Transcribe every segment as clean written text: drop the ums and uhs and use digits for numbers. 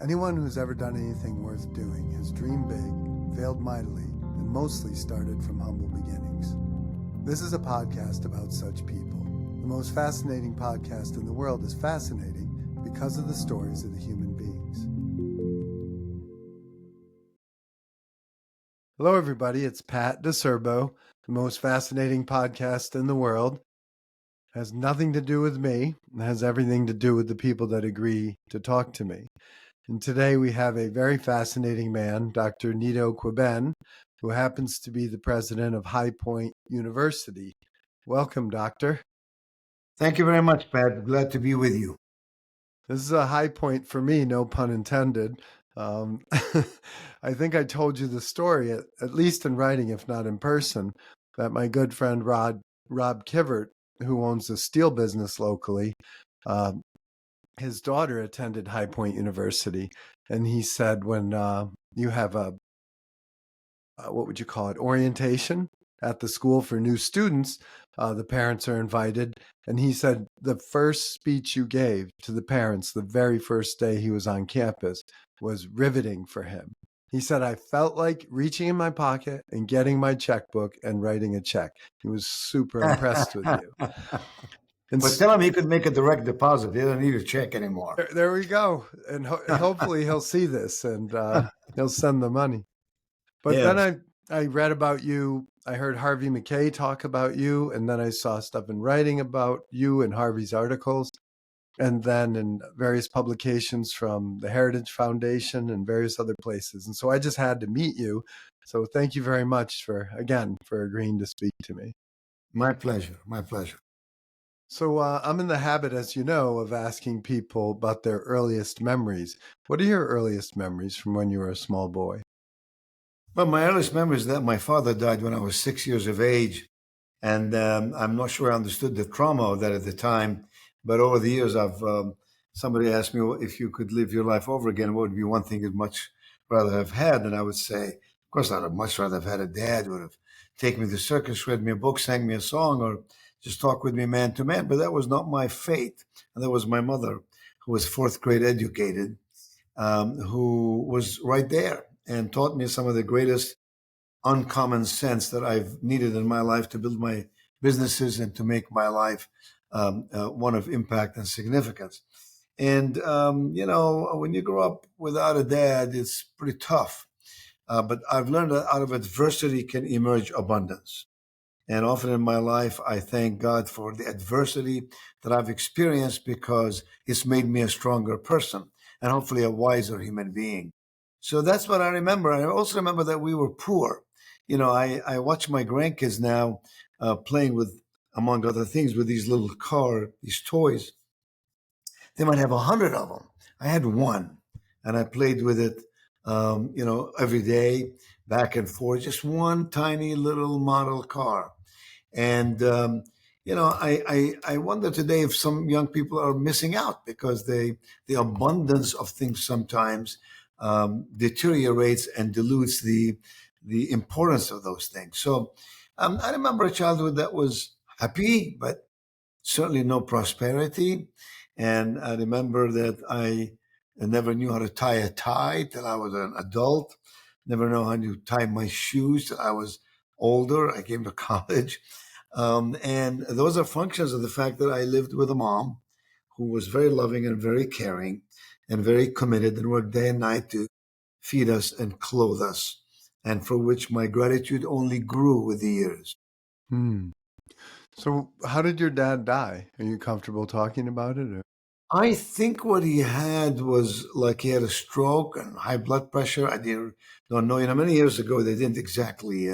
Anyone who's ever done anything worth doing has dreamed big, failed mightily, and mostly started from humble beginnings. This is a podcast about such people. The most fascinating podcast in the world is fascinating because of the stories of the human beings. Hello, everybody. It's Pat DeCerbo, the most fascinating podcast in the world. It has nothing to do with me. It has everything to do with the people that agree to talk to me. And today we have a very fascinating man, Dr. Nido Qubein, who happens to be the president of High Point University. Welcome, Doctor. Thank you very much, Pat. Glad to be with you. This is a high point for me, no pun intended. I think I told you the story, at least in writing, if not in person, that my good friend Rob Kivert, who owns a steel business locally, his daughter attended High Point University, and he said when you have a, what would you call it, orientation at the school for new students, the parents are invited, and he said the first speech you gave to the parents the very first day he was on campus was riveting for him. He said, I felt like reaching in my pocket and getting my checkbook and writing a check. He was super impressed with you. And tell him he could make a direct deposit. He doesn't need a check anymore. There we go. And hopefully he'll see this and he'll send the money. But yes. Then I read about you. I heard Harvey McKay talk about you. And then I saw stuff in writing about you and Harvey's articles. And then in various publications from the Heritage Foundation and various other places. And so I just had to meet you. So thank you very much for agreeing to speak to me. My pleasure. My pleasure. So I'm in the habit, as you know, of asking people about their earliest memories. What are your earliest memories from when you were a small boy? Well, my earliest memory is that my father died when I was 6 years of age. And I'm not sure I understood the trauma of that at the time. But over the years, somebody asked me, well, if you could live your life over again, what would be one thing you'd much rather have had? And I would say, of course, I'd have much rather have had a dad who would have taken me to the circus, read me a book, sang me a song, or just talk with me man to man. But that was not my fate. And that was my mother, who was fourth grade educated, who was right there and taught me some of the greatest uncommon sense that I've needed in my life to build my businesses and to make my life one of impact and significance. And, when you grow up without a dad, it's pretty tough. But I've learned that out of adversity can emerge abundance. And often in my life, I thank God for the adversity that I've experienced because it's made me a stronger person and hopefully a wiser human being. So that's what I remember. I also remember that we were poor. I watch my grandkids now playing with, among other things, with these little these toys. They might have 100 of them. I had one, and I played with it, every day, back and forth, just one tiny little model car. And, I wonder today if some young people are missing out because the abundance of things sometimes deteriorates and dilutes the importance of those things. So I remember a childhood that was happy, but certainly no prosperity. And I remember that I never knew how to tie a tie till I was an adult, never know how to tie my shoes till I was older. I came to college. And those are functions of the fact that I lived with a mom who was very loving and very caring and very committed and worked day and night to feed us and clothe us, and for which my gratitude only grew with the years. So how did your dad die? Are you comfortable talking about it? Or? I think what he had was like he had a stroke and high blood pressure. I don't know. Many years ago, they didn't exactly,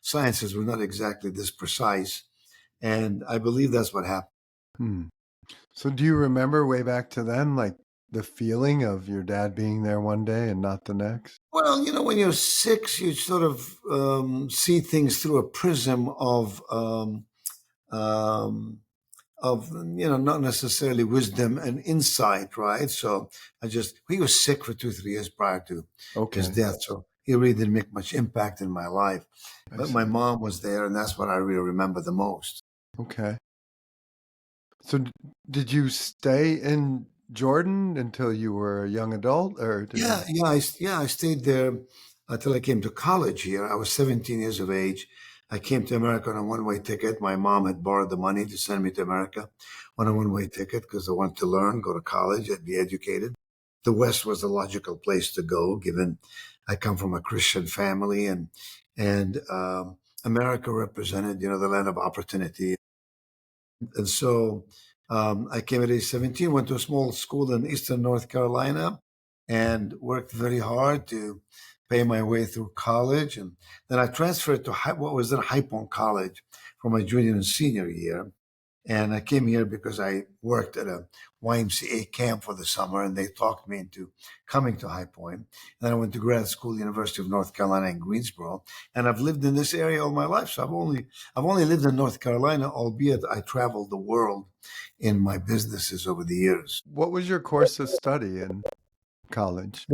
sciences were not exactly this precise. And I believe that's what happened. So do you remember way back to then, like the feeling of your dad being there one day and not the next? Well, when you're 6, you sort of see things through a prism of not necessarily wisdom and insight, right? So he was sick for 2-3 years prior to his death. So he really didn't make much impact in my life. But my mom was there, and that's what I really remember the most. Okay. So did you stay in Jordan until you were a young adult, or did you? Yeah, I stayed there until I came to college here. I was 17 years of age. I came to America on a one-way ticket. My mom had borrowed the money to send me to America on a one-way ticket because I wanted to learn, go to college, and be educated. The West was the logical place to go, given I come from a Christian family, and America represented, the land of opportunity. And so I came at age 17, went to a small school in Eastern North Carolina, and worked very hard to pay my way through college. And then I transferred to what was then High Point College for my junior and senior year. And I came here because I worked at a YMCA camp for the summer, and they talked me into coming to High Point. And then I went to grad school, University of North Carolina in Greensboro, and I've lived in this area all my life. So I've only lived in North Carolina, albeit I traveled the world in my businesses over the years. What was your course of study in college?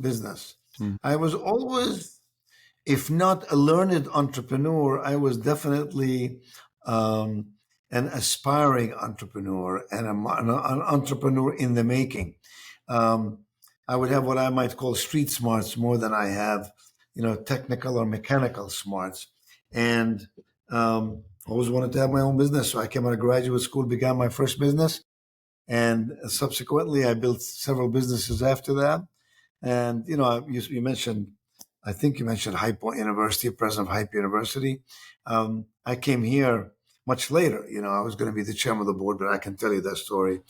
Business. Mm. I was always, if not a learned entrepreneur, I was definitely um, an aspiring entrepreneur and an entrepreneur in the making. Um, I would have what I might call street smarts more than I have, technical or mechanical smarts. And always wanted to have my own business. So I came out of graduate school, began my first business, and subsequently I built several businesses after that. And you mentioned, I think you mentioned High Point University, president of High Point University. I came here much later. I was going to be the chairman of the board, but I can tell you that story.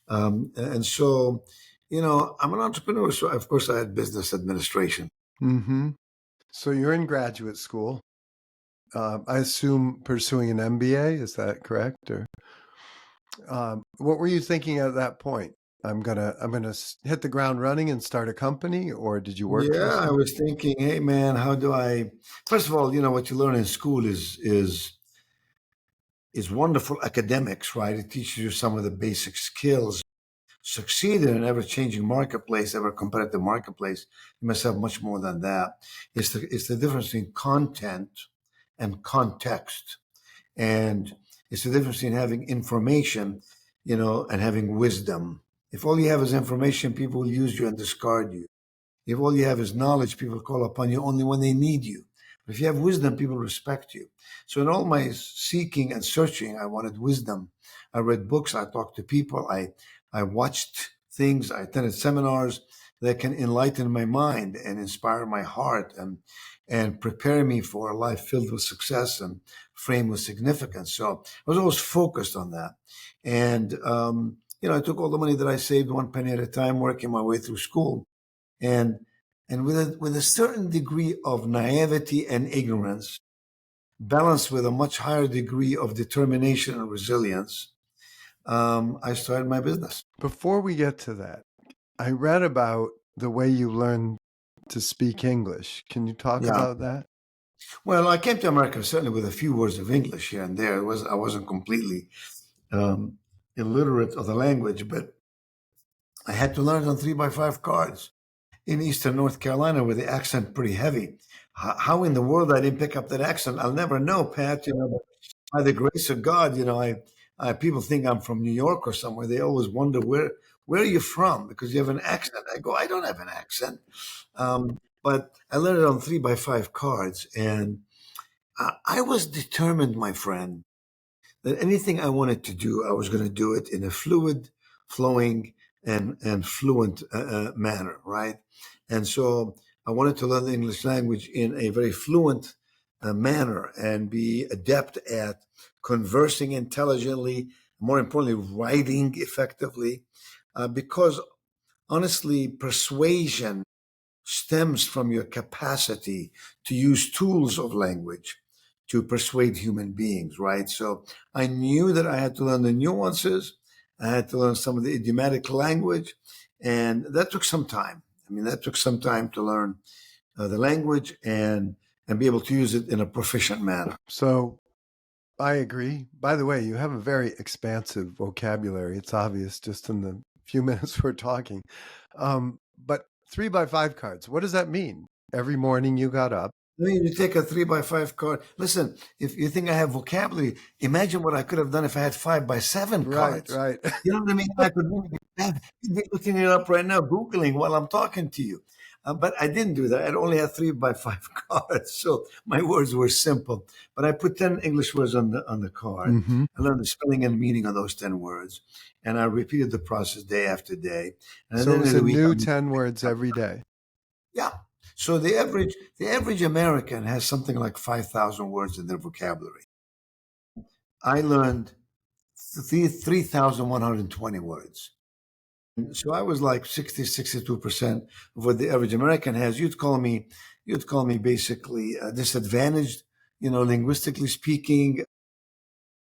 And so, I'm an entrepreneur, so of course I had business administration. Mm-hmm. So you're in graduate school. I assume pursuing an MBA. Is that correct? Or what were you thinking at that point? I'm gonna hit the ground running and start a company, or did you work for Yeah, I some? was thinking, hey man, how do I? First of all, what you learn in school is wonderful academics, right? It teaches you some of the basic skills. Succeed in an ever-changing marketplace, ever competitive marketplace, you must have much more than that. It's the difference between content and context, and it's the difference between having information, and having wisdom. If all you have is information, people will use you and discard you. If all you have is knowledge, people call upon you only when they need you. But if you have wisdom, people respect you. So in all my seeking and searching, I wanted wisdom. I read books, I talked to people, I watched things, I attended seminars that can enlighten my mind and inspire my heart and prepare me for a life filled with success and framed with significance. So I was always focused on that. And I took all the money that I saved one penny at a time, working my way through school, and with a certain degree of naivety and ignorance, balanced with a much higher degree of determination and resilience, I started my business. Before we get to that, I read about the way you learned to speak English. Can you talk Yeah. about that? Well, I came to America certainly with a few words of English here and there. I wasn't completely um, illiterate of the language, but I had to learn it on 3x5 cards in Eastern North Carolina, where the accent pretty heavy. How in the world I didn't pick up that accent, I'll never know, Pat. But by the grace of God, I people think I'm from New York or somewhere. They always wonder where are you from because you have an accent. I go, I don't have an accent, but I learned it on 3x5 cards, and I was determined, my friend, that anything I wanted to do, I was going to do it in a fluid, flowing, and fluent manner, right? And so I wanted to learn the English language in a very fluent manner and be adept at conversing intelligently, more importantly, writing effectively, because honestly, persuasion stems from your capacity to use tools of language to persuade human beings, right? So I knew that I had to learn the nuances. I had to learn some of the idiomatic language, and that took some time. I mean, that took some time to learn the language and be able to use it in a proficient manner. So I agree. By the way, you have a very expansive vocabulary. It's obvious just in the few minutes we're talking. But 3x5 cards, what does that mean? Every morning you got up. I mean, you take a 3x5 card. Listen, if you think I have vocabulary, imagine what I could have done if I had 5x7 Right, cards. right. You know what I mean? I could really be bad. You'd be looking it up right now, Googling while I'm talking to you. But I didn't do that. I only had 3x5 cards. So my words were simple. But I put 10 English words on the card. Hmm. I learned the spelling and meaning of those 10 words. And I repeated the process day after day. And at So the it end was of a the week, new 10 words every day. yeah. So the average American has something like 5,000 words in their vocabulary. I learned 3,120 words. So I was like 62% of what the average American has. You'd call me basically disadvantaged, linguistically speaking.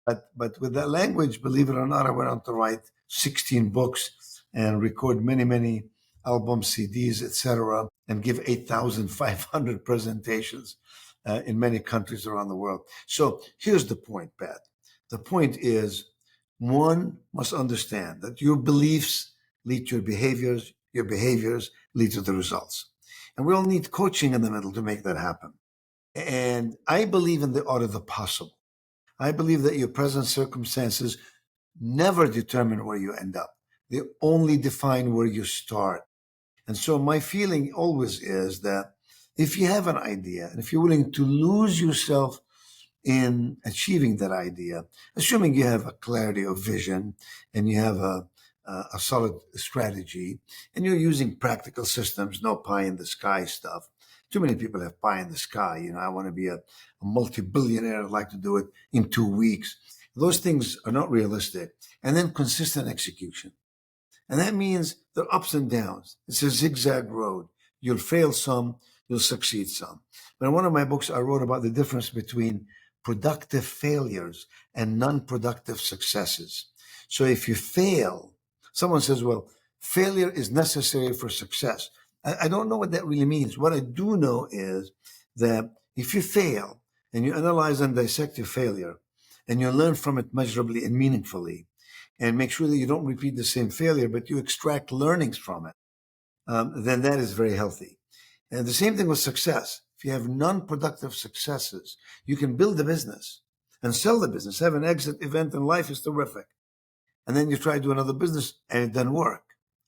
But with that language, believe it or not, I went on to write 16 books and record many, many albums, CDs, etc., and give 8,500 presentations in many countries around the world. So here's the point, Pat. The point is one must understand that your beliefs lead to your behaviors lead to the results. And we all need coaching in the middle to make that happen. And I believe in the art of the possible. I believe that your present circumstances never determine where you end up. They only define where you start. And so my feeling always is that if you have an idea and if you're willing to lose yourself in achieving that idea, assuming you have a clarity of vision and you have a solid strategy and you're using practical systems, no pie in the sky stuff. Too many people have pie in the sky. I want to be a multi-billionaire. I'd like to do it in 2 weeks. Those things are not realistic. And then consistent execution. And that means there are ups and downs. It's a zigzag road. You'll fail some, you'll succeed some. But in one of my books, I wrote about the difference between productive failures and non-productive successes. So if you fail, someone says, well, failure is necessary for success. I don't know what that really means. What I do know is that if you fail and you analyze and dissect your failure and you learn from it measurably and meaningfully, and make sure that you don't repeat the same failure, but you extract learnings from it, then that is very healthy. And the same thing with success. If you have non-productive successes, you can build a business and sell the business, have an exit event in life is terrific. And then you try to do another business and it doesn't work.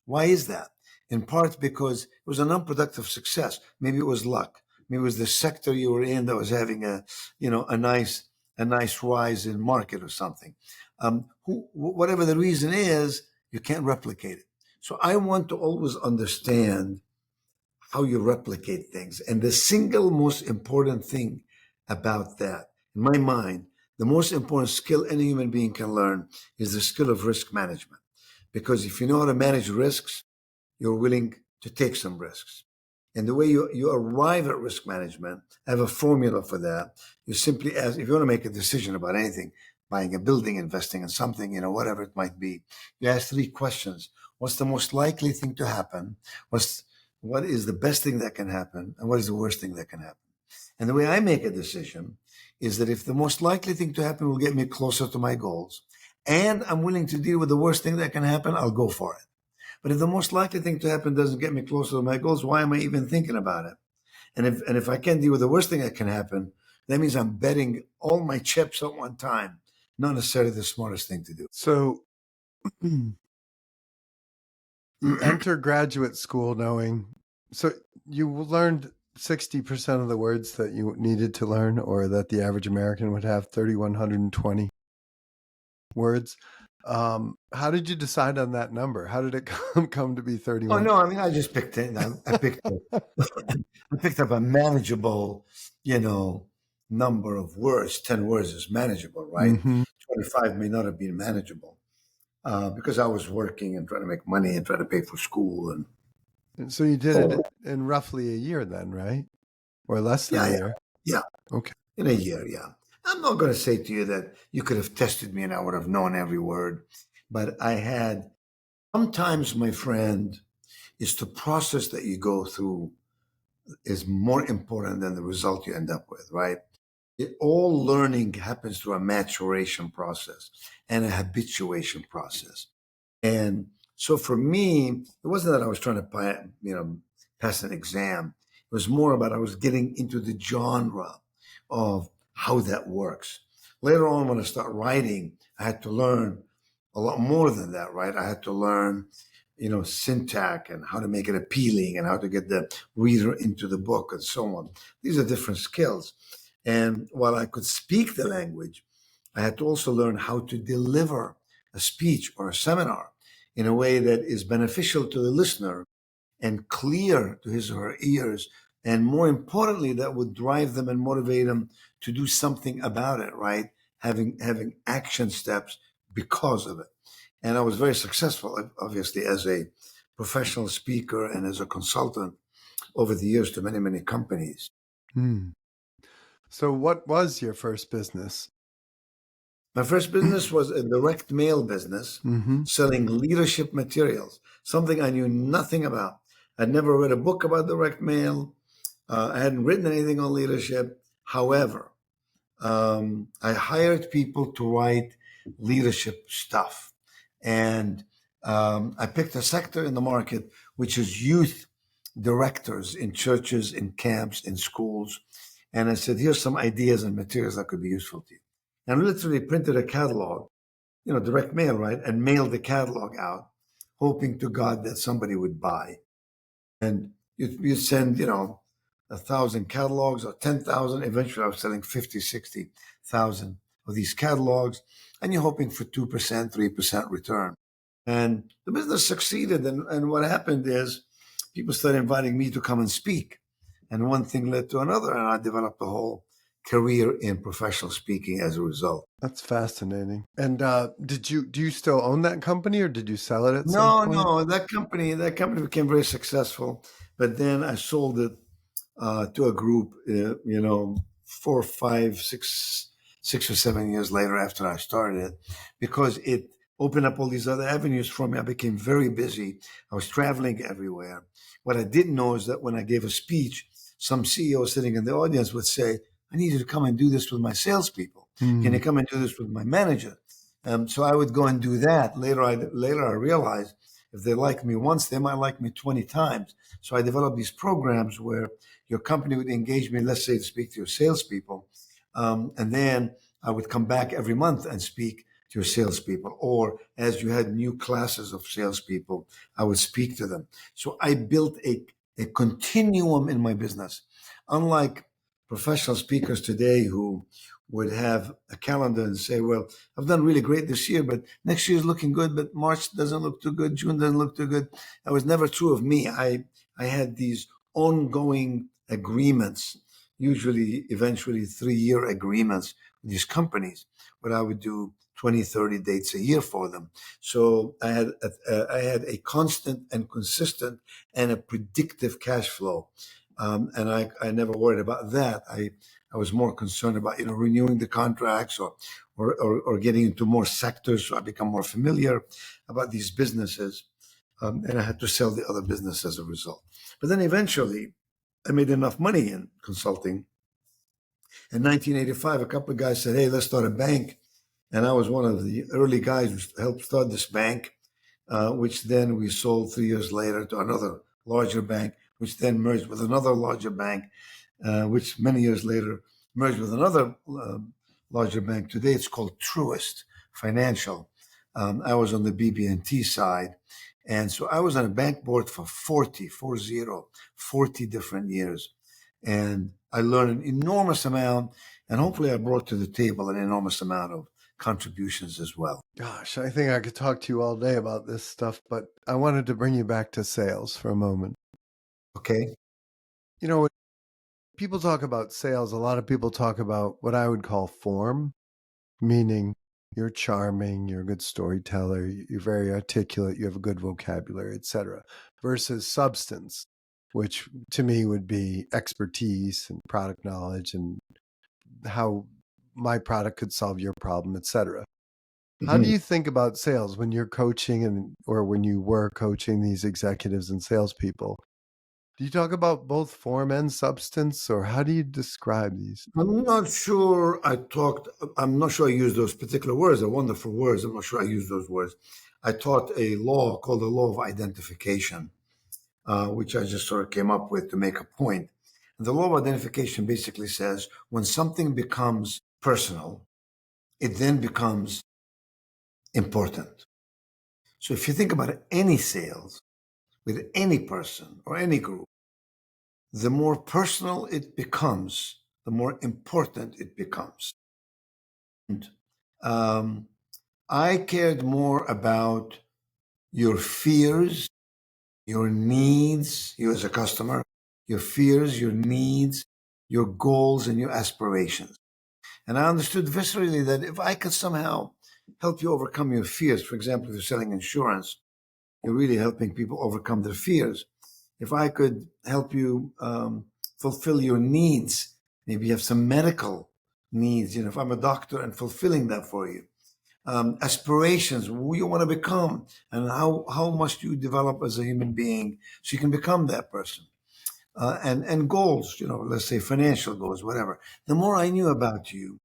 Why is that? In part because it was an unproductive success. Maybe it was luck. Maybe it was the sector you were in that was having a nice rise in market or something. Whatever the reason is, you can't replicate it. So I want to always understand how you replicate things. And the single most important thing about that, in my mind, the most important skill any human being can learn is the skill of risk management. Because if you know how to manage risks, you're willing to take some risks. And the way you arrive at risk management, I have a formula for that. You simply ask, if you want to make a decision about anything, buying a building, investing in something, whatever it might be, you ask three questions. What's the most likely thing to happen? What is the best thing that can happen? And what is the worst thing that can happen? And the way I make a decision is that if the most likely thing to happen will get me closer to my goals, and I'm willing to deal with the worst thing that can happen, I'll go for it. But if the most likely thing to happen doesn't get me closer to my goals, why am I even thinking about it? And if I can't deal with the worst thing that can happen, that means I'm betting all my chips at one time. Not necessarily the smartest thing to do. So you enter graduate school so you learned 60% of the words that you needed to learn, or that the average American would have 3,120 words. How did you decide on that number? How did it come to be Oh 31? no, I mean I just picked it. I picked I picked up a manageable, number of words. 10 words is manageable, right? Mm-hmm. 25 may not have been manageable because I was working and trying to make money and trying to pay for school and And so you did oh, it in roughly a year then, right? Or less than yeah, a yeah, year? yeah. Okay. In a year, yeah. I'm not going to say to you that you could have tested me and I would have known every word, but I had. Sometimes, my friend, is the process that you go through is more important than the result you end up with, right? All learning happens through a maturation process and a habituation process. And so for me, it wasn't that I was trying to pass an exam. was more about I was getting into the genre of how that works. Later on, when I start writing, I had to learn a lot more than that, right? I had to learn, syntax and how to make it appealing and how to get the reader into the book and so on. These are different skills. And while I could speak the language, I had to also learn how to deliver a speech or a seminar in a way that is beneficial to the listener and clear to his or her ears. And more importantly, that would drive them and motivate them to do something about it, right? Having action steps because of it. And I was very successful, obviously, as a professional speaker and as a consultant over the years to many, many companies. Hmm. So what was your first business? My first business was a direct mail business Mm-hmm. selling leadership materials, something I knew nothing about. I'd never read a book about direct mail. I hadn't written anything on leadership. However, I hired people to write leadership stuff. And I picked a sector in the market, which is youth directors in churches, in camps, in schools. And I said, here's some ideas and materials that could be useful to you. And I literally printed a catalog, direct mail, right? And mailed the catalog out, hoping to God that somebody would buy. And you send, 1,000 catalogs or 10,000. Eventually, I was selling 50, 60,000 of these catalogs, and you're hoping for 2%, 3% return. And the business succeeded. And what happened is people started inviting me to come and speak. And one thing led to another, and I developed a whole career in professional speaking as a result. That's fascinating. And do you still own that company, or did you sell it at some No, point? no, that company became very successful, but then I sold it to a group, 4, 5, 6 or 7 years later after I started it, because it opened up all these other avenues for me. I became very busy. I was traveling everywhere. What I didn't know is that when I gave a speech, some CEO sitting in the audience would say, I need you to come and do this with my salespeople. Can you come and do this with my manager? So I would go and do that. Later, I realized if they like me once, they might like me 20 times. So I developed these programs where your company would engage me, let's say, to speak to your salespeople. And then I would come back every month and speak to your salespeople. Or as you had new classes of salespeople, I would speak to them. So I built a continuum in my business. Unlike professional speakers today who would have a calendar and say, well, I've done really great this year, but next year is looking good, but March doesn't look too good, June doesn't look too good. That was never true of me. I had these ongoing agreements, usually eventually 3-year agreements with these companies, where I would do 20, 30 dates a year for them. So I had a constant and consistent and a predictive cash flow. And I never worried about that. I was more concerned about renewing the contracts or getting into more sectors, so I become more familiar about these businesses, and I had to sell the other business as a result. But then eventually, I made enough money in consulting. In 1985, a couple of guys said, "Hey, let's start a bank," and I was one of the early guys who helped start this bank, which then we sold 3 years later to another larger bank, which then merged with another larger bank, which many years later merged with another larger bank. Today it's called Truist Financial. I was on the BB&T side. And so I was on a bank board for 40 different years. And I learned an enormous amount. And hopefully I brought to the table an enormous amount of contributions as well. Gosh, I think I could talk to you all day about this stuff, but I wanted to bring you back to sales for a moment. Okay. When people talk about sales, a lot of people talk about what I would call form, meaning you're charming, you're a good storyteller, you're very articulate, you have a good vocabulary, etc., versus substance, which to me would be expertise and product knowledge and how my product could solve your problem, etc. How do Mhm. you think about sales when you're coaching or when you were coaching these executives and salespeople? Do you talk about both form and substance, or how do you describe these? I'm not sure I used those particular words. They're wonderful words. I'm not sure I used those words. I taught a law called the law of identification, which I just sort of came up with to make a point. The law of identification basically says when something becomes personal, it then becomes important. So if you think about any sales with any person or any group, the more personal it becomes, the more important it becomes. And I cared more about your fears, your needs, you as a customer, your fears, your needs, your goals, and your aspirations. And I understood viscerally that if I could somehow help you overcome your fears, for example, if you're selling insurance, you're really helping people overcome their fears. If I could help you fulfill your needs, maybe you have some medical needs, if I'm a doctor and fulfilling that for you. Aspirations, who you want to become, and how must you develop as a human being so you can become that person. And goals, let's say financial goals, whatever. The more I knew about you,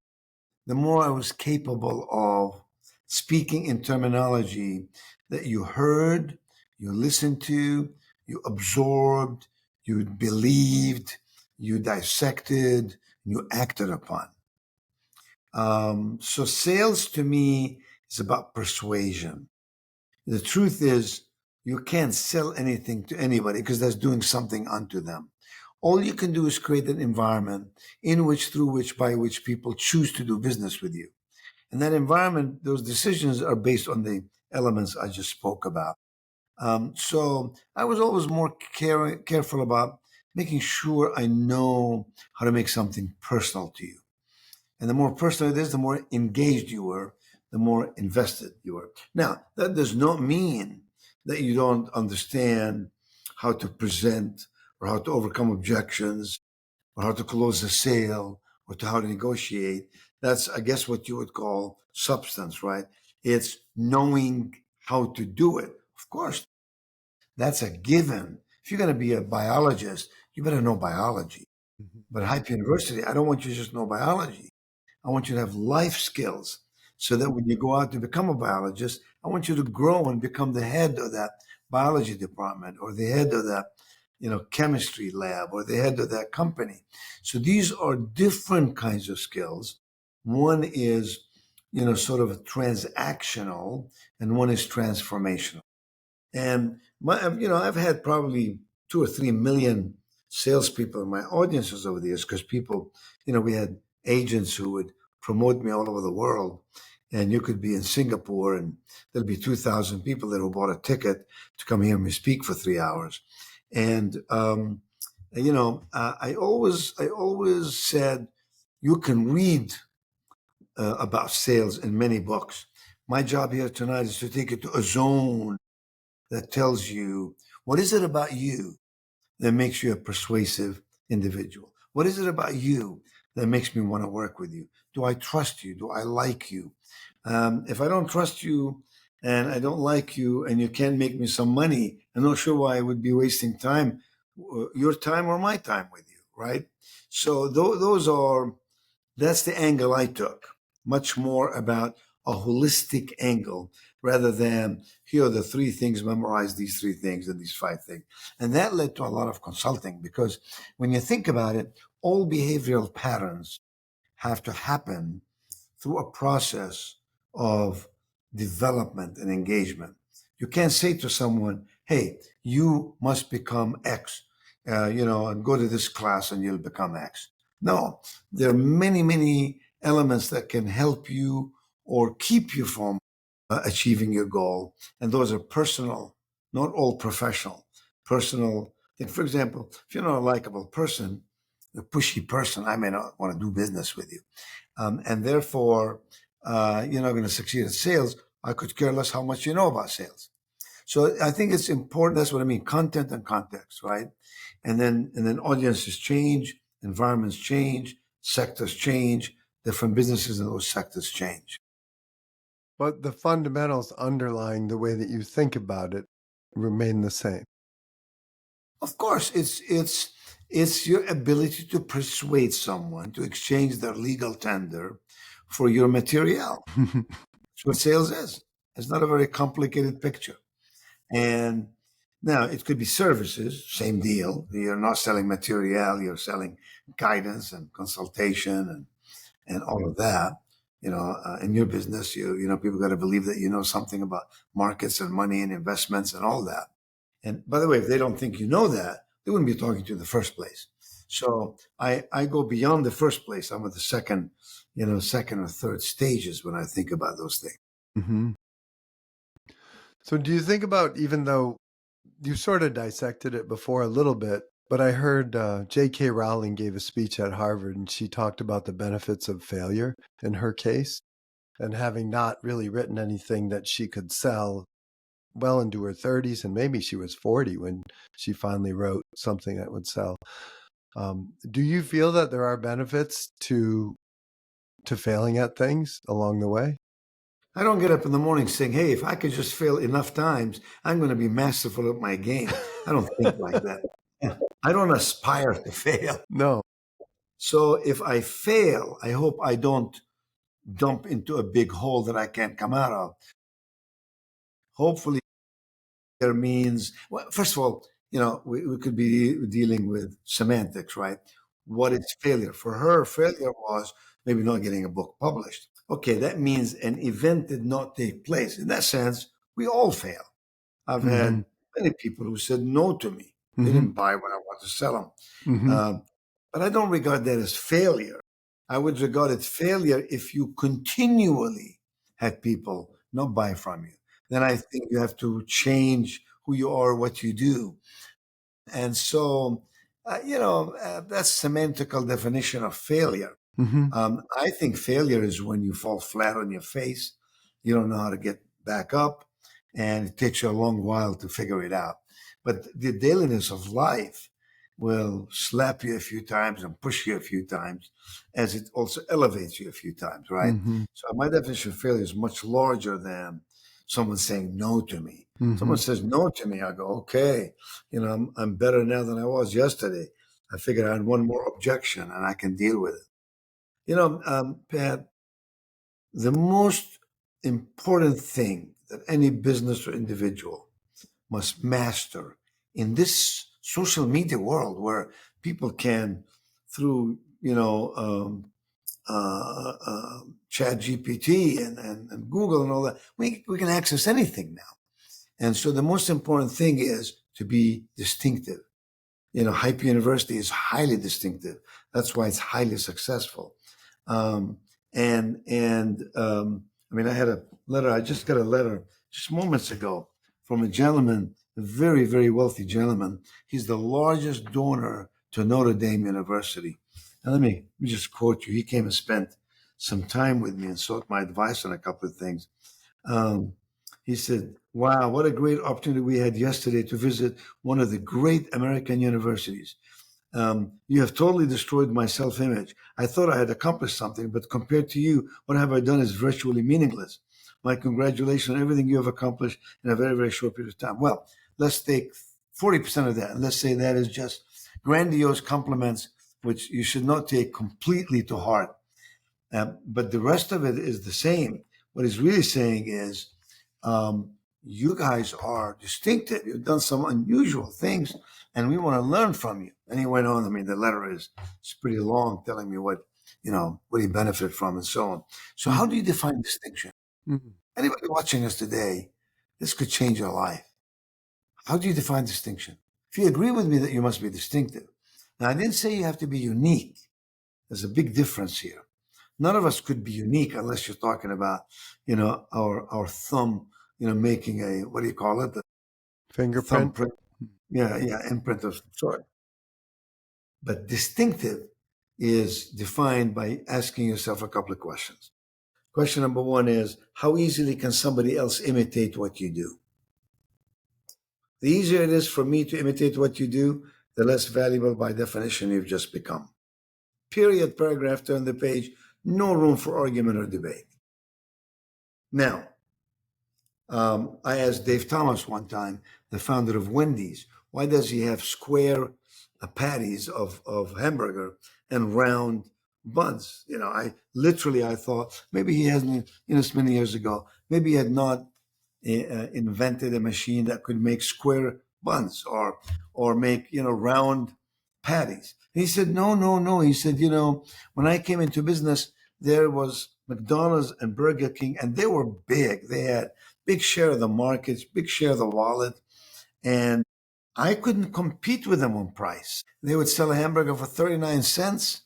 the more I was capable of speaking in terminology that you heard, you listened to, you absorbed, you believed, you dissected, you acted upon. So sales to me is about persuasion. The truth is, you can't sell anything to anybody because that's doing something unto them. All you can do is create an environment in which, through which, by which people choose to do business with you. And that environment, those decisions are based on the elements I just spoke about. So I was always more careful about making sure I know how to make something personal to you. And the more personal it is, the more engaged you were, the more invested you were. Now, that does not mean that you don't understand how to present or how to overcome objections or how to close a sale or to how to negotiate. That's, I guess, what you would call substance, right? It's knowing how to do it. Of course, that's a given. If you're going to be a biologist, you better know biology. Mhm. But at Hype University, I don't want you to just know biology. I want you to have life skills so that when you go out to become a biologist, I want you to grow and become the head of that biology department or the head of that, chemistry lab or the head of that company. So these are different kinds of skills. One is, sort of transactional and one is transformational. And I've had probably 2 or 3 million salespeople in my audiences over the years because people, we had agents who would promote me all over the world. And you could be in Singapore and there'll be 2,000 people that who bought a ticket to come hear me speak for 3 hours. And, I always said, you can read about sales in many books. My job here tonight is to take it to a zone that tells you what is it about you that makes you a persuasive individual? What is it about you that makes me want to work with you? Do I trust you? Do I like you? If I don't trust you and I don't like you and you can't make me some money, I'm not sure why I would be wasting time, your time or my time with you, right? So that's the angle I took, much more about a holistic angle rather than here are the 3 things, memorize these 3 things and these 5 things. And that led to a lot of consulting because when you think about it, all behavioral patterns have to happen through a process of development and engagement. You can't say to someone, hey, you must become X, and go to this class and you'll become X. No, there are many, many elements that can help you or keep you from achieving your goal. And those are personal, not all professional. Personal, like for example, if you're not a likable person, a pushy person, I may not want to do business with you. And therefore, you're not going to succeed at sales. I could care less how much you know about sales. So I think it's important. That's what I mean. Content and context, right? And then audiences change, environments change, sectors change, different businesses in those sectors change. But the fundamentals underlying the way that you think about it remain the same. Of course, it's your ability to persuade someone to exchange their legal tender for your material. That's what sales is. It's not a very complicated picture. And Now, it could be services, same deal. You're not selling material, you're selling guidance and consultation and all of that. In your business, people got to believe that you know something about markets and money and investments and all that. And by the way, if they don't think you know that, they wouldn't be talking to you in the first place. So I go beyond the first place. I'm at the second or third stages when I think about those things. Mm-hmm. So do you think about, even though you sort of dissected it before a little bit, but I heard J.K. Rowling gave a speech at Harvard and she talked about the benefits of failure in her case, and having not really written anything that she could sell well into her 30s, and maybe she was 40 when she finally wrote something that would sell. Do you feel that there are benefits to failing at things along the way? I don't get up in the morning saying, hey, if I could just fail enough times, I'm going to be masterful at my game. I don't think like that. I don't aspire to fail. No. So if I fail, I hope I don't dump into a big hole that I can't come out of. Hopefully, there means, well, first of all, we could be dealing with semantics, right? What is failure? For her, failure was maybe not getting a book published. Okay, that means an event did not take place. In that sense, we all fail. I've Mm-hmm. had many people who said no to me. They Mm-hmm. didn't buy what I want to sell them. Mm-hmm. But I don't regard that as failure. I would regard it failure if you continually had people not buy from you. Then I think you have to change who you are, what you do. And so, that's semantical definition of failure. Mm-hmm. I think failure is when you fall flat on your face, you don't know how to get back up, and it takes you a long while to figure it out. But the dailiness of life will slap you a few times and push you a few times, as it also elevates you a few times, right? Mm-hmm. So my definition of failure is much larger than someone saying no to me. Mm-hmm. Someone says no to me, I go, okay, I'm better now than I was yesterday. I figured I had one more objection and I can deal with it. Pat, the most important thing that any business or individual must master in this social media world where people can, through, Chat GPT and Google and all that, we can access anything now. And so the most important thing is to be distinctive. Hype University is highly distinctive. That's why it's highly successful. I had a letter. I just got a letter just moments ago from a gentleman, a very, very wealthy gentleman. He's the largest donor to Notre Dame University. And let me just quote you. He came and spent some time with me and sought my advice on a couple of things. He said, wow, what a great opportunity we had yesterday to visit one of the great American universities. You have totally destroyed my self-image. I thought I had accomplished something, but compared to you, what have I done is virtually meaningless. My congratulations on everything you have accomplished in a very, very short period of time. Well, let's take 40% of that, and let's say that is just grandiose compliments, which you should not take completely to heart. But the rest of it is the same. What he's really saying is, you guys are distinctive. You've done some unusual things, and we want to learn from you. And he went on. I mean, the letter is pretty long, telling me what he benefited from and so on. So how do you define distinction? Mm-hmm. Anybody watching us today, this could change your life. How do you define distinction? If you agree with me that you must be distinctive. Now, I didn't say you have to be unique. There's a big difference here. None of us could be unique unless you're talking about, our thumb, making a, what do you call it? The Fingerprint. thumbprint. Yeah, imprint of some sort. But distinctive is defined by asking yourself a couple of questions. Question number one is, how easily can somebody else imitate what you do? The easier it is for me to imitate what you do, the less valuable by definition you've just become. Period, paragraph, turn the page, no room for argument or debate. Now, I asked Dave Thomas one time, the founder of Wendy's, why does he have square patties of hamburger and round buns? I thought maybe he hasn't, it's many years ago, maybe he had not invented a machine that could make square buns or make round patties. And he said, no, no, no. He said, when I came into business, there was McDonald's and Burger King, and they were big. They had big share of the markets, big share of the wallet, and I couldn't compete with them on price. They would sell a hamburger for 39 cents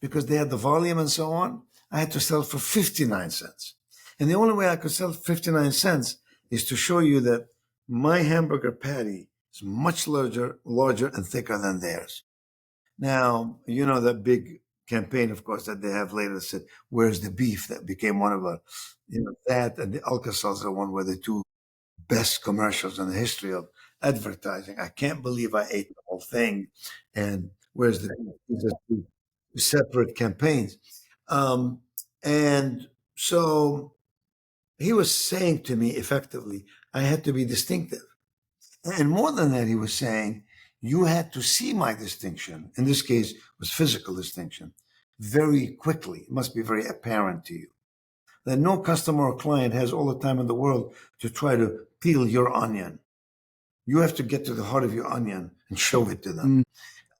because they had the volume and so on. I had to sell for 59 cents. And the only way I could sell 59 cents is to show you that my hamburger patty is much larger and thicker than theirs. Now, that big campaign, of course, that they have later that said, "Where's the beef?" That became one of that and the Alka-Seltzer one were the two best commercials in the history of advertising. I can't believe I ate the whole thing. And where's the these are two separate campaigns? And so he was saying to me effectively, I had to be distinctive. And more than that, he was saying, you had to see my distinction. In this case, was physical distinction very quickly. It must be very apparent to you that no customer or client has all the time in the world to try to peel your onion. You have to get to the heart of your onion and show it to them.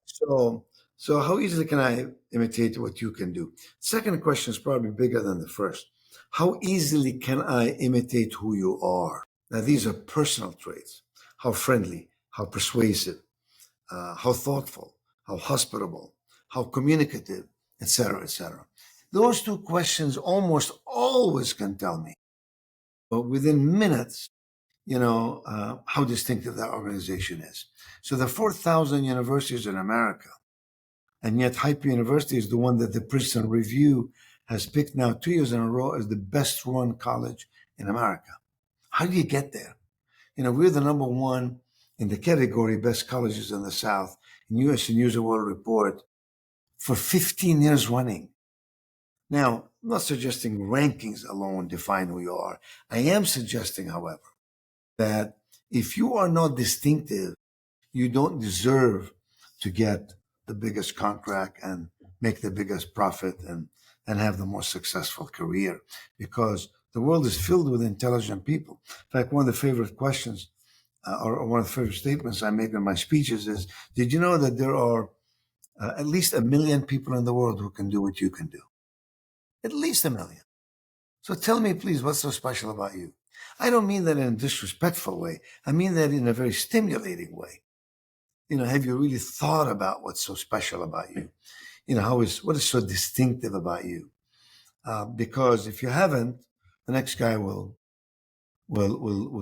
So how easily can I imitate what you can do? Second question is probably bigger than the first. How easily can I imitate who you are? Now, these are personal traits. How friendly, how persuasive, how thoughtful, how hospitable, how communicative, etc., etc. Those two questions almost always can tell me, but within minutes, how distinctive that organization is. So the 4,000 universities in America, and yet Hyper University is the one that the Princeton Review has picked now 2 years in a row as the best run college in America. How do you get there? We're the number one in the category best colleges in the South in U.S. News and World Report for 15 years running. Now, I'm not suggesting rankings alone define who you are. I am suggesting, however, that if you are not distinctive, you don't deserve to get the biggest contract and make the biggest profit and have the most successful career, because the world is filled with intelligent people. In fact, one of the favorite questions or one of the favorite statements I make in my speeches is, did you know that there are at least 1 million people in the world who can do what you can do? At least 1 million. So tell me, please, what's so special about you? I don't mean that in a disrespectful way. I mean that in a very stimulating way. Have you really thought about what's so special about you? What is so distinctive about you? Because if you haven't, the next guy will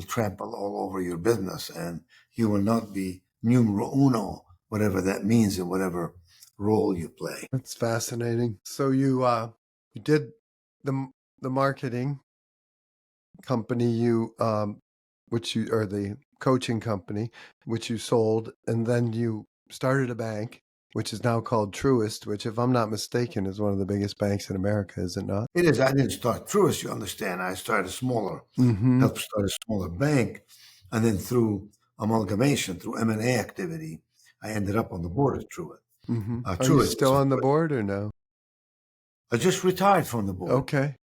trample all over your business, and you will not be numero uno, whatever that means, in whatever role you play. That's fascinating. So you did the marketing company, or the coaching company, which you sold, and then you started a bank, which is now called Truist, which, if I'm not mistaken, is one of the biggest banks in America, is it not? It is. I didn't start Truist, you understand. I started helped start a smaller bank, and then through amalgamation, through M&A activity, I ended up on the board of Truist. Are you still on the board or no? I just retired from the board. Okay.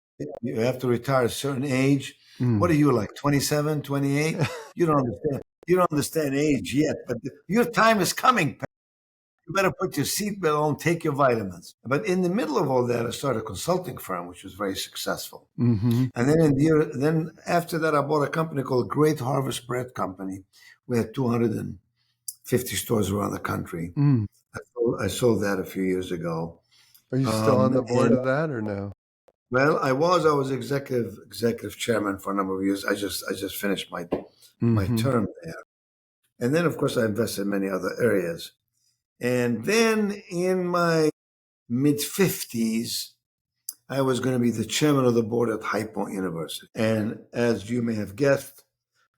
You have to retire at a certain age. What are you, like 27, 28? You don't understand. You don't understand age yet, but your time is coming. You better put your seatbelt on, take your vitamins. But in the middle of all that, I started a consulting firm, which was very successful. And then after that, I bought a company called Great Harvest Bread Company. We had 250 stores around the country. I sold that a few years ago. Are you still on the board of that or no? Well, I was executive chairman for a number of years. I just finished my term there. And then, of course, I invested in many other areas. And then in my mid-50s, I was going to be the chairman of the board at High Point University. And as you may have guessed,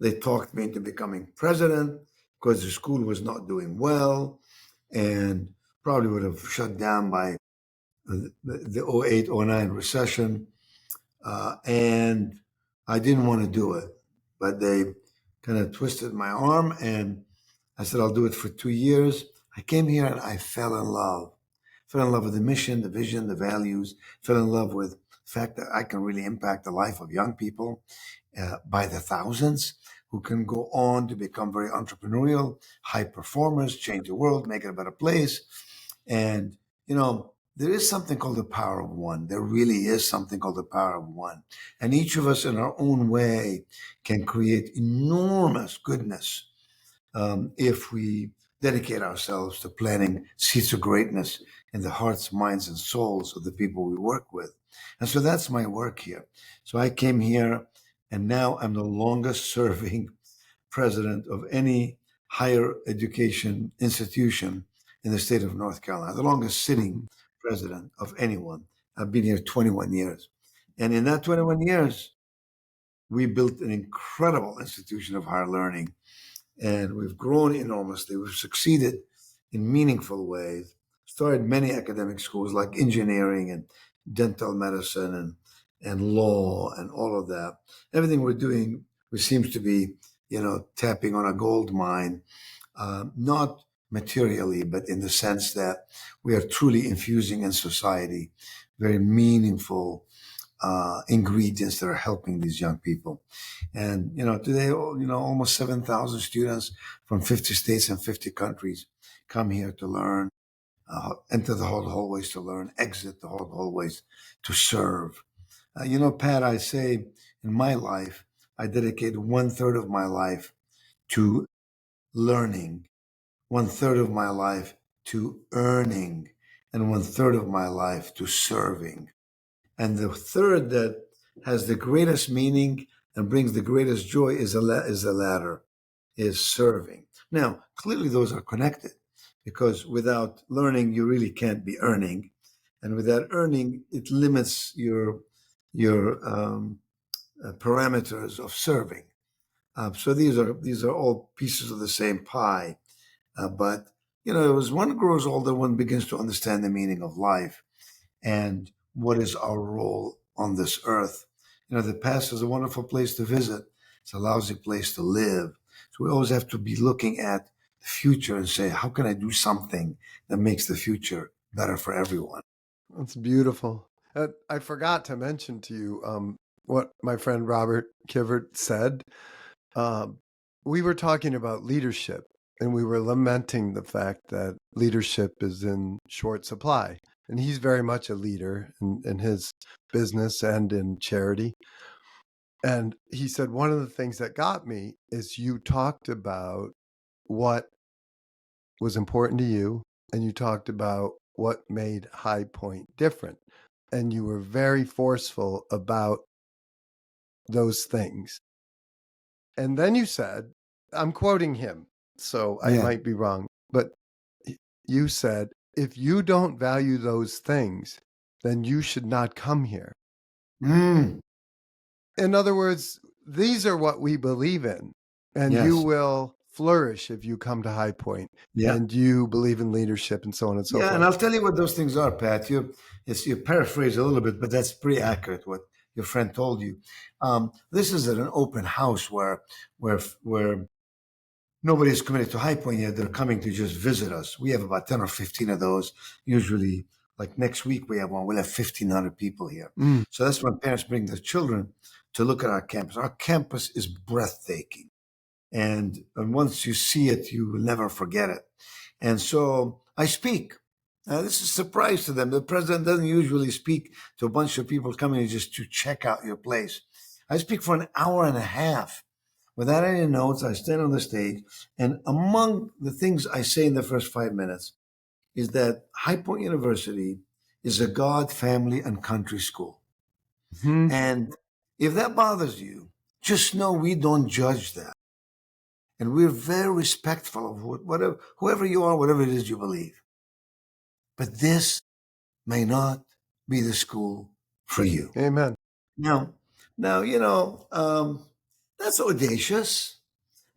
they talked me into becoming president because the school was not doing well and probably would have shut down by the 08, 09 recession. And I didn't want to do it, but they kind of twisted my arm, and I said, I'll do it for 2 years. I came here and I fell in love. Fell in love with the mission, the vision, the values, fell in love with the fact that I can really impact the life of young people by the thousands who can go on to become very entrepreneurial, high performers, change the world, make it a better place. And, there is something called the power of one. There really is something called the power of one. And each of us in our own way can create enormous goodness if we dedicate ourselves to planting seeds of greatness in the hearts, minds, and souls of the people we work with. And so that's my work here. So I came here, and now I'm the longest serving president of any higher education institution in the state of North Carolina, the longest sitting president of anyone. I've been here 21 years. And in that 21 years, we built an incredible institution of higher learning, and we've grown enormously. We've succeeded in meaningful ways, started many academic schools like engineering and dental medicine and law and all of that. Everything we're doing, which seems to be, tapping on a gold mine, not materially, but in the sense that we are truly infusing in society very meaningful ingredients that are helping these young people. And, today, almost 7,000 students from 50 states and 50 countries come here to learn, enter the hallways to learn, exit the hallways to serve. Pat, I say in my life, I dedicate 1/3 of my life to learning, 1/3 of my life to earning, and 1/3 of my life to serving. And the third that has the greatest meaning and brings the greatest joy is the latter, is serving. Now, clearly those are connected, because without learning, you really can't be earning. And without earning, it limits your parameters of serving. So these are all pieces of the same pie. But as one grows older, one begins to understand the meaning of life and what is our role on this earth. The past is a wonderful place to visit. It's a lousy place to live. So we always have to be looking at the future and say, how can I do something that makes the future better for everyone? That's beautiful. I forgot to mention to you what my friend Robert Kivert said. We were talking about leadership, and we were lamenting the fact that leadership is in short supply. And he's very much a leader in his business and in charity. And he said, one of the things that got me is you talked about what was important to you, and you talked about what made High Point different. And you were very forceful about those things. And then you said, I'm quoting him, so I might be wrong, but you said, if you don't value those things, then you should not come here. Mm. In other words, these are what we believe in, and Yes. you will flourish if you come to High Point, and you believe in leadership and so on and so forth. And I'll tell you what those things are, Pat. You paraphrase a little bit, but that's pretty accurate what your friend told you. This is an open house where nobody's committed to High Point yet. They're coming to just visit us. We have about 10 or 15 of those. Usually, like next week, we have one. We'll have 1,500 people here. So that's when parents bring their children to look at our campus. Our campus is breathtaking. And once you see it, you will never forget it. And so I speak. This is a surprise to them. The president doesn't usually speak to a bunch of people coming just to check out your place. I speak for an hour and a half without any notes. I stand on the stage, and among the things I say in the first 5 minutes is that High Point University is a God, family, and country school. And if that bothers you, just know we don't judge that. And we're very respectful of whoever you are, whatever it is you believe. But this may not be the school for you. Amen. Now, that's audacious,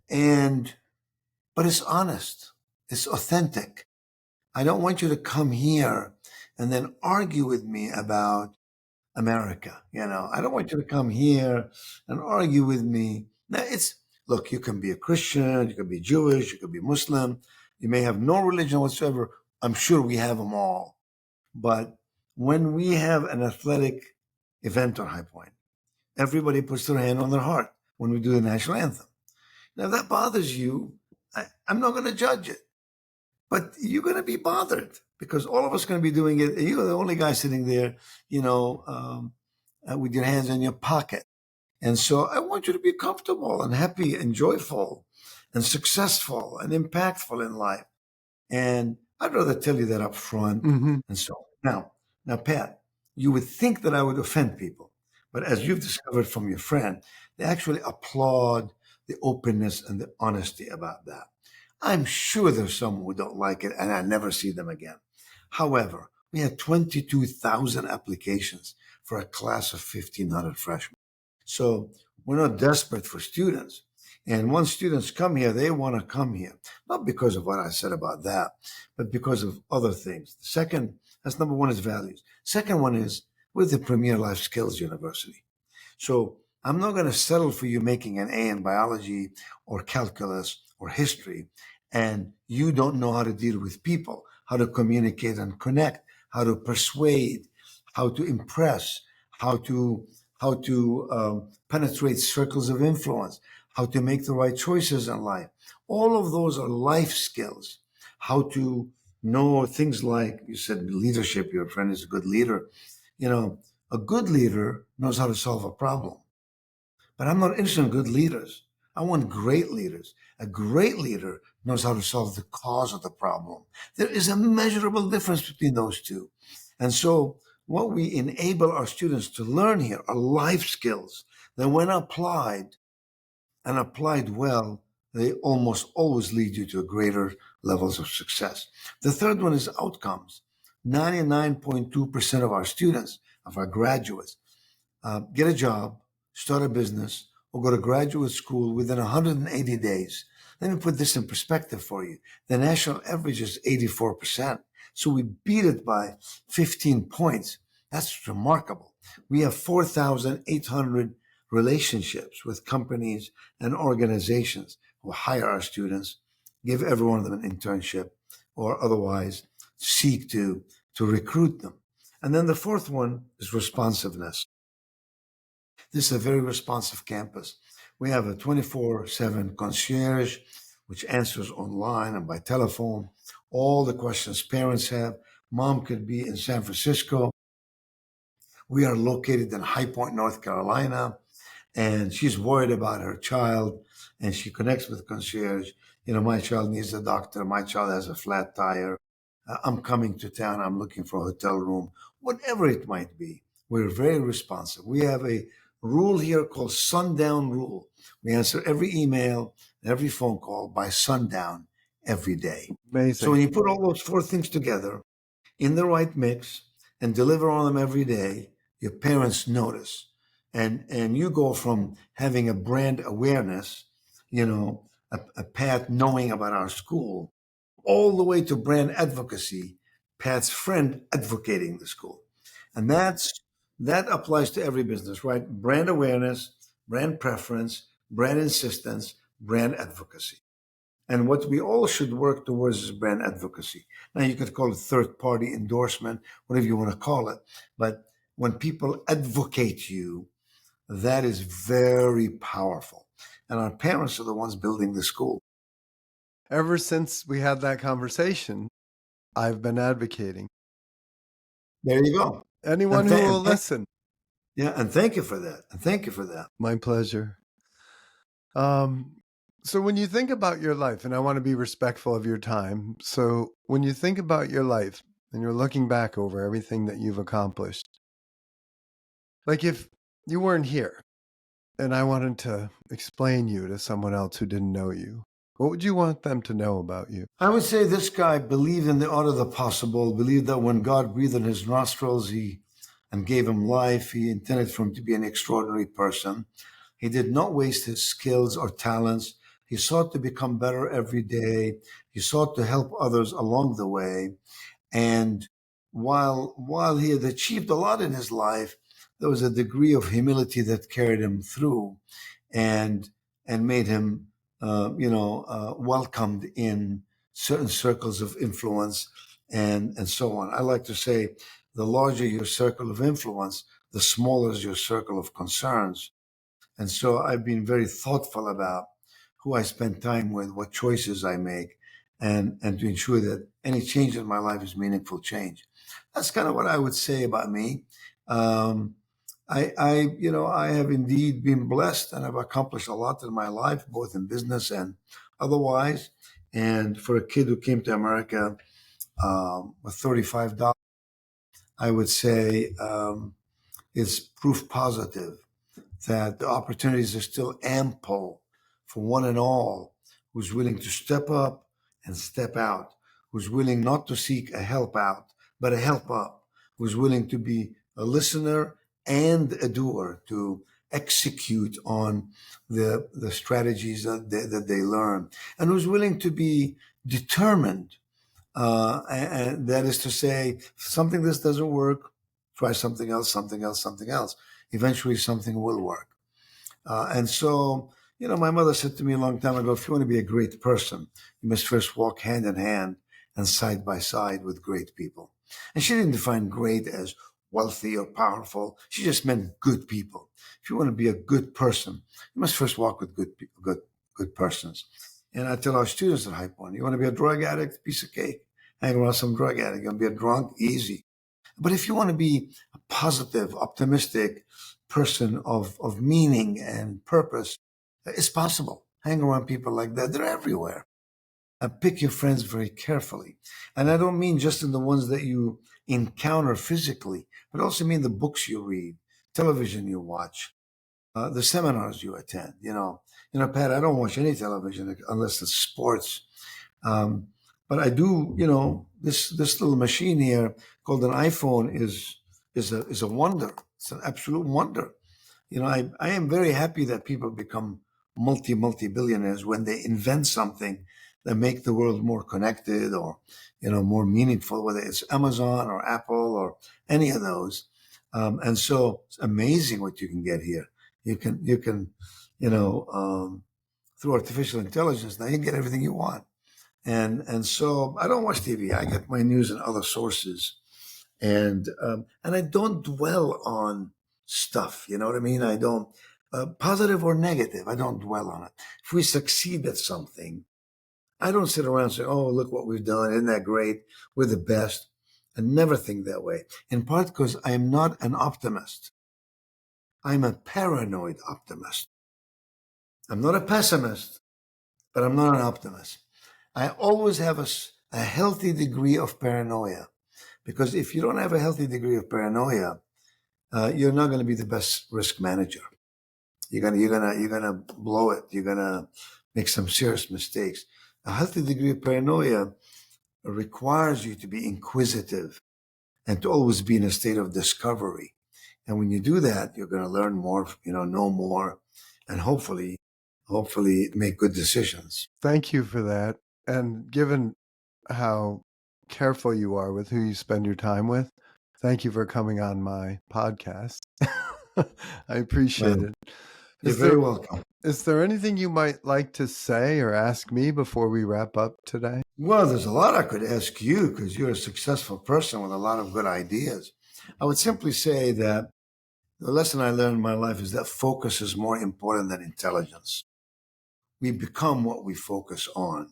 but it's honest. It's authentic. I don't want you to come here and then argue with me about America. I don't want you to come here and argue with me. Now, look, you can be a Christian, you can be Jewish, you can be Muslim, you may have no religion whatsoever. I'm sure we have them all. But when we have an athletic event on High Point, everybody puts their hand on their heart when we do the national anthem. Now, if that bothers you, I'm not going to judge it, but you're going to be bothered because all of us are going to be doing it. And you're the only guy sitting there, with your hands in your pocket. And so I want you to be comfortable and happy and joyful and successful and impactful in life. And I'd rather tell you that up front. Hmm. And so now, Pat, you would think that I would offend people, but as you've discovered from your friend, they actually applaud the openness and the honesty about that. I'm sure there's some who don't like it and I never see them again. However, we had 22,000 applications for a class of 1,500 freshmen. So we're not desperate for students. And once students come here, they want to come here, not because of what I said about that, but because of other things. Second, that's number one is values. Second one is we're the premier life skills university. So I'm not going to settle for you making an A in biology or calculus or history, and you don't know how to deal with people, how to communicate and connect, how to persuade, how to impress, how to penetrate circles of influence, how to make the right choices in life. All of those are life skills. How to know things like you said, leadership. Your friend is a good leader. A good leader knows how to solve a problem. But I'm not interested in good leaders. I want great leaders. A great leader knows how to solve the cause of the problem. There is a measurable difference between those two. And so, what we enable our students to learn here are life skills that, when applied and applied well, they almost always lead you to greater levels of success. The third one is outcomes. 99.2% of our students, of our graduates, get a job, start a business, or go to graduate school within 180 days. Let me put this in perspective for you. The national average is 84%. So we beat it by 15 points. That's remarkable. We have 4,800 relationships with companies and organizations who hire our students, give every one of them an internship, or otherwise seek to recruit them. And then the fourth one is responsiveness. This is a very responsive campus. We have a 24/7 concierge, which answers online and by telephone all the questions parents have. Mom could be in San Francisco. We are located in High Point, North Carolina, and she's worried about her child, and she connects with the concierge. My child needs a doctor. My child has a flat tire. I'm coming to town. I'm looking for a hotel room. Whatever it might be, we're very responsive. We have a rule here called sundown rule. We answer every email, every phone call by sundown every day. So Amazing. when you put all those four things together in the right mix and deliver on them every day, your parents notice. And you go from having a brand awareness, a path knowing about our school, all the way to brand advocacy, Pat's friend advocating the school. And that applies to every business, right? Brand awareness, brand preference, brand insistence, brand advocacy. And what we all should work towards is brand advocacy. Now, you could call it third party endorsement, whatever you want to call it. But when people advocate you, that is very powerful. And our parents are the ones building the school. Ever since we had that conversation, I've been advocating. There you go. Anyone And, who th- will and th- listen. yeah, and thank you for that. And thank you for that. My pleasure. So when you think about your life, and I want to be respectful of your time. So when you think about your life and you're looking back over everything that you've accomplished, like if you weren't here and I wanted to explain you to someone else who didn't know you, what would you want them to know about you? I would say this guy believed in the art of the possible, believed that when God breathed in his nostrils and gave him life, he intended for him to be an extraordinary person. He did not waste his skills or talents. He sought to become better every day. He sought to help others along the way. And while he had achieved a lot in his life, there was a degree of humility that carried him through and made him welcomed in certain circles of influence and so on. I like to say the larger your circle of influence, the smaller is your circle of concerns. And so I've been very thoughtful about who I spend time with, what choices I make, and to ensure that any change in my life is meaningful change. That's kind of what I would say about me. Um, I have indeed been blessed, and I've accomplished a lot in my life, both in business and otherwise. And for a kid who came to America with $35, I would say is proof positive that the opportunities are still ample for one and all who's willing to step up and step out, who's willing not to seek a help out, but a help up, who's willing to be a listener and a doer, to execute on the strategies that they learn, and who's willing to be determined. And that is to say, if something this doesn't work, try something else, something else, something else. Eventually, something will work. And so, my mother said to me a long time ago, if you want to be a great person, you must first walk hand in hand and side by side with great people. And she didn't define great as wealthy or powerful. She just meant good people. If you want to be a good person, you must first walk with good persons. And I tell our students at High Point, you want to be a drug addict, piece of cake. Hang around some drug addict. You want to be a drunk, easy. But if you want to be a positive, optimistic person of meaning and purpose, it's possible. Hang around people like that. They're everywhere. Pick your friends very carefully. And I don't mean just in the ones that you encounter physically, but also mean the books you read, television you watch, the seminars you attend. Pat, I don't watch any television unless it's sports. But I do, this little machine here called an iPhone is a wonder. It's an absolute wonder. I am very happy that people become multi billionaires when they invent something that make the world more connected or more meaningful, whether it's Amazon or Apple or any of those. And so it's amazing what you can get here. You can through artificial intelligence now you can get everything you want. And so I don't watch TV. I get my news in other sources, and I don't dwell on stuff. You know what I mean? I don't positive or negative. I don't dwell on it. If we succeed at something, I don't sit around and say, "Oh, look what we've done! Isn't that great? We're the best." I never think that way. In part because I am not an optimist. I'm a paranoid optimist. I'm not a pessimist, but I'm not an optimist. I always have a healthy degree of paranoia, because if you don't have a healthy degree of paranoia, you're not going to be the best risk manager. You're gonna blow it. You're gonna make some serious mistakes. A healthy degree of paranoia requires you to be inquisitive and to always be in a state of discovery. And when you do that, you're going to learn more, know more, and hopefully make good decisions. Thank you for that. And given how careful you are with who you spend your time with, thank you for coming on my podcast. I appreciate Well, it. you're very welcome. Is there anything you might like to say or ask me before we wrap up today? Well, there's a lot I could ask you because you're a successful person with a lot of good ideas. I would simply say that the lesson I learned in my life is that focus is more important than intelligence. We become what we focus on,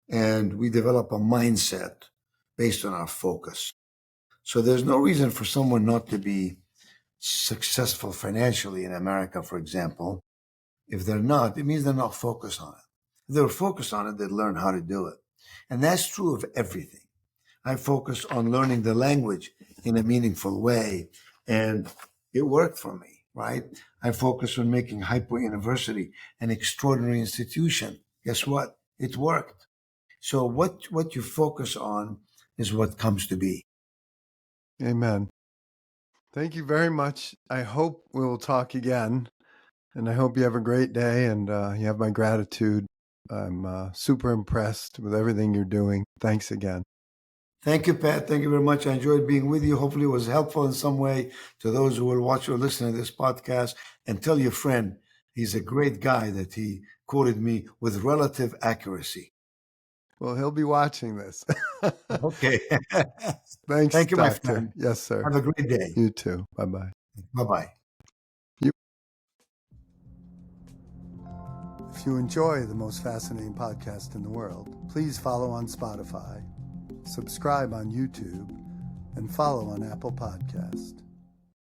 and we develop a mindset based on our focus. So there's no reason for someone not to be successful financially in America, for example. If they're not, it means they're not focused on it. If they were focused on it, they'd learn how to do it. And that's true of everything. I focused on learning the language in a meaningful way, and it worked for me, right? I focused on making High Point University an extraordinary institution. Guess what? It worked. So what you focus on is what comes to be. Amen. Thank you very much. I hope we will talk again, and I hope you have a great day, and you have my gratitude. I'm super impressed with everything you're doing. Thanks again. Thank you, Pat. Thank you very much. I enjoyed being with you. Hopefully, it was helpful in some way to those who will watch or listen to this podcast. And tell your friend he's a great guy that he quoted me with relative accuracy. Well, he'll be watching this. Okay. Thanks, Thank you, my Doctor. friend. Yes, sir. Have a great day. You too. Bye-bye. Bye-bye. If you enjoy the most fascinating podcast in the world, please follow on Spotify, subscribe on YouTube, and follow on Apple Podcast.